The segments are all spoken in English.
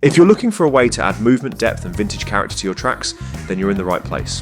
If you're looking for a way to add movement, depth and vintage character to your tracks, then you're in the right place.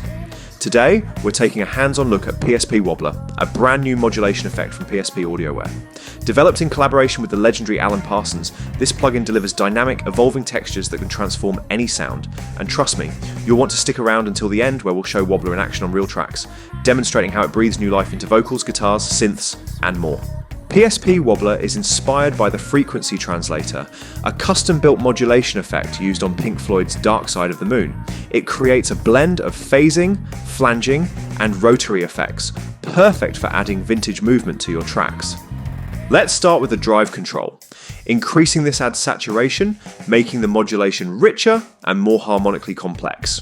Today, we're taking a hands-on look at PSP Wobbler, a brand new modulation effect from PSP Audioware. Developed in collaboration with the legendary Alan Parsons, this plugin delivers dynamic, evolving textures that can transform any sound. And trust me, you'll want to stick around until the end where we'll show Wobbler in action on real tracks, demonstrating how it breathes new life into vocals, guitars, synths, and more. PSP Wobbler is inspired by the Frequency Translator, a custom-built modulation effect used on Pink Floyd's Dark Side of the Moon. It creates a blend of phasing, flanging, and rotary effects, perfect for adding vintage movement to your tracks. Let's start with the drive control. Increasing this adds saturation, making the modulation richer and more harmonically complex.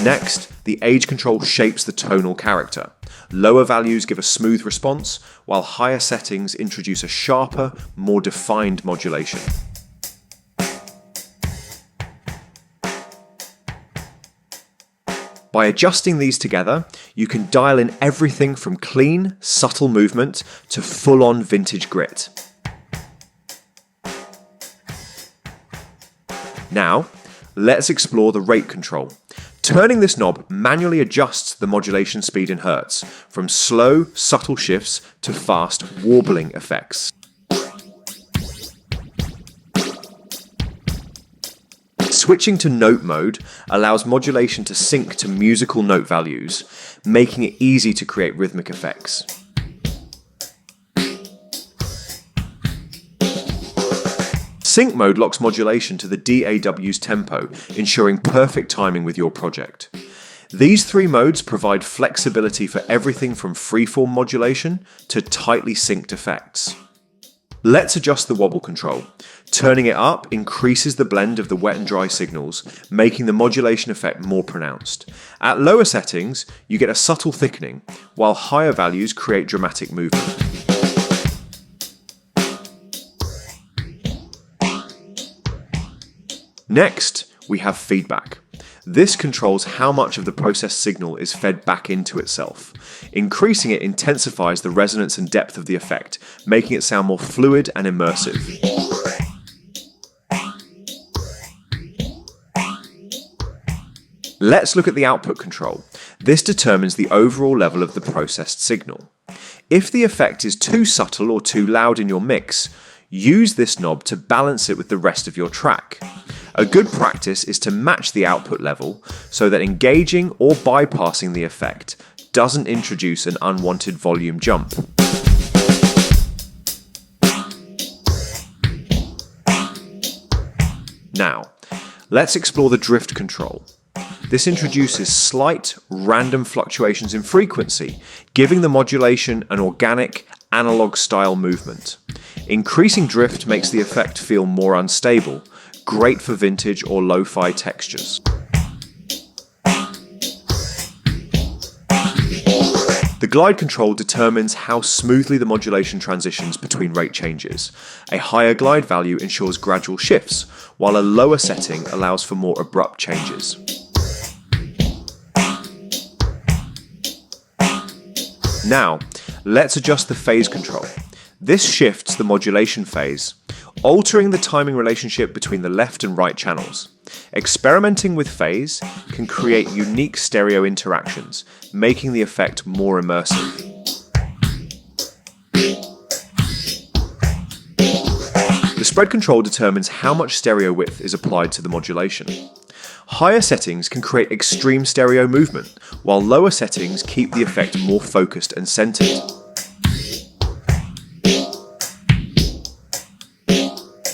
Next, the age control shapes the tonal character. Lower values give a smooth response, while higher settings introduce a sharper, more defined modulation. By adjusting these together, you can dial in everything from clean, subtle movement to full-on vintage grit. Now, let's explore the rate control. Turning this knob manually adjusts the modulation speed in hertz, from slow, subtle shifts to fast, warbling effects. Switching to note mode allows modulation to sync to musical note values, making it easy to create rhythmic effects. Sync mode locks modulation to the DAW's tempo, ensuring perfect timing with your project. These three modes provide flexibility for everything from freeform modulation to tightly synced effects. Let's adjust the wobble control. Turning it up increases the blend of the wet and dry signals, making the modulation effect more pronounced. At lower settings, you get a subtle thickening, while higher values create dramatic movement. Next, we have feedback. This controls how much of the processed signal is fed back into itself. Increasing it intensifies the resonance and depth of the effect, making it sound more fluid and immersive. Let's look at the output control. This determines the overall level of the processed signal. If the effect is too subtle or too loud in your mix, use this knob to balance it with the rest of your track. A good practice is to match the output level so that engaging or bypassing the effect doesn't introduce an unwanted volume jump. Now, let's explore the drift control. This introduces slight, random fluctuations in frequency, giving the modulation an organic, analog-style movement. Increasing drift makes the effect feel more unstable, great for vintage or lo-fi textures. The glide control determines how smoothly the modulation transitions between rate changes. A higher glide value ensures gradual shifts, while a lower setting allows for more abrupt changes. Now, let's adjust the phase control. This shifts the modulation phase, altering the timing relationship between the left and right channels. Experimenting with phase can create unique stereo interactions, making the effect more immersive. The spread control determines how much stereo width is applied to the modulation. Higher settings can create extreme stereo movement, while lower settings keep the effect more focused and centered.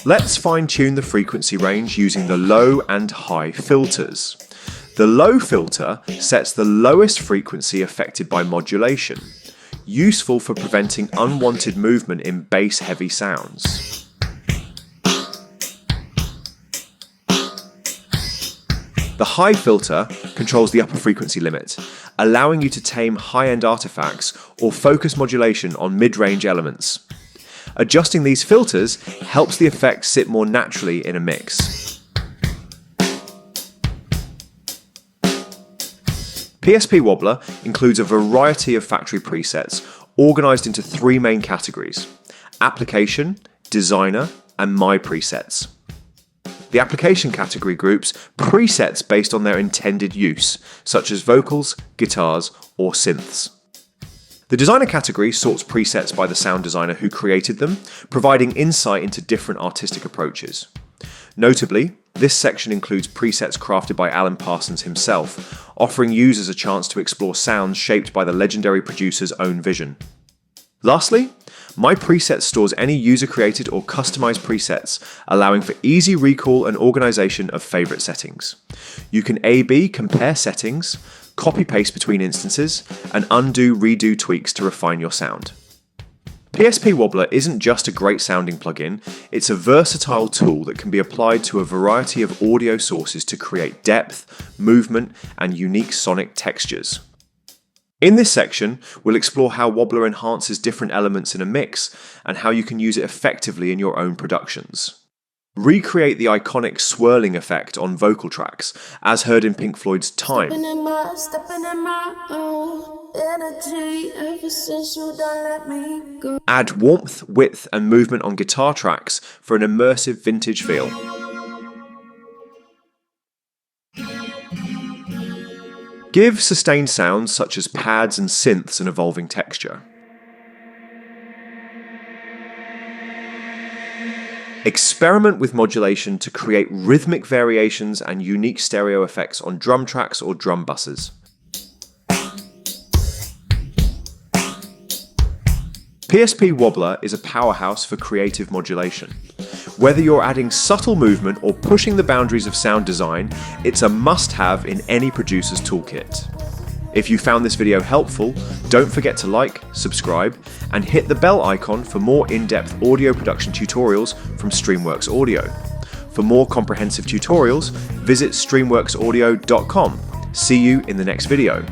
Let's fine-tune the frequency range using the low and high filters. The low filter sets the lowest frequency affected by modulation, useful for preventing unwanted movement in bass-heavy sounds. The high filter controls the upper frequency limit, allowing you to tame high-end artifacts or focus modulation on mid-range elements. Adjusting these filters helps the effect sit more naturally in a mix. PSP Wobbler includes a variety of factory presets, organised into three main categories: Application, Designer, and My Presets. The application category groups presets based on their intended use, such as vocals, guitars, or synths. The designer category sorts presets by the sound designer who created them, providing insight into different artistic approaches. Notably, this section includes presets crafted by Alan Parsons himself, offering users a chance to explore sounds shaped by the legendary producer's own vision. Lastly, My Presets stores any user-created or customized presets, allowing for easy recall and organization of favorite settings. You can A/B compare settings, copy-paste between instances, and undo-redo tweaks to refine your sound. PSP Wobbler isn't just a great sounding plugin, it's a versatile tool that can be applied to a variety of audio sources to create depth, movement, and unique sonic textures. In this section, we'll explore how Wobbler enhances different elements in a mix and how you can use it effectively in your own productions. Recreate the iconic swirling effect on vocal tracks, as heard in Pink Floyd's Time. Add warmth, width, and movement on guitar tracks for an immersive vintage feel. Give sustained sounds such as pads and synths an evolving texture. Experiment with modulation to create rhythmic variations and unique stereo effects on drum tracks or drum buses. PSP Wobbler is a powerhouse for creative modulation. Whether you're adding subtle movement or pushing the boundaries of sound design, it's a must-have in any producer's toolkit. If you found this video helpful, don't forget to like, subscribe, and hit the bell icon for more in-depth audio production tutorials from Streamworks Audio. For more comprehensive tutorials, visit streamworksaudio.com. See you in the next video.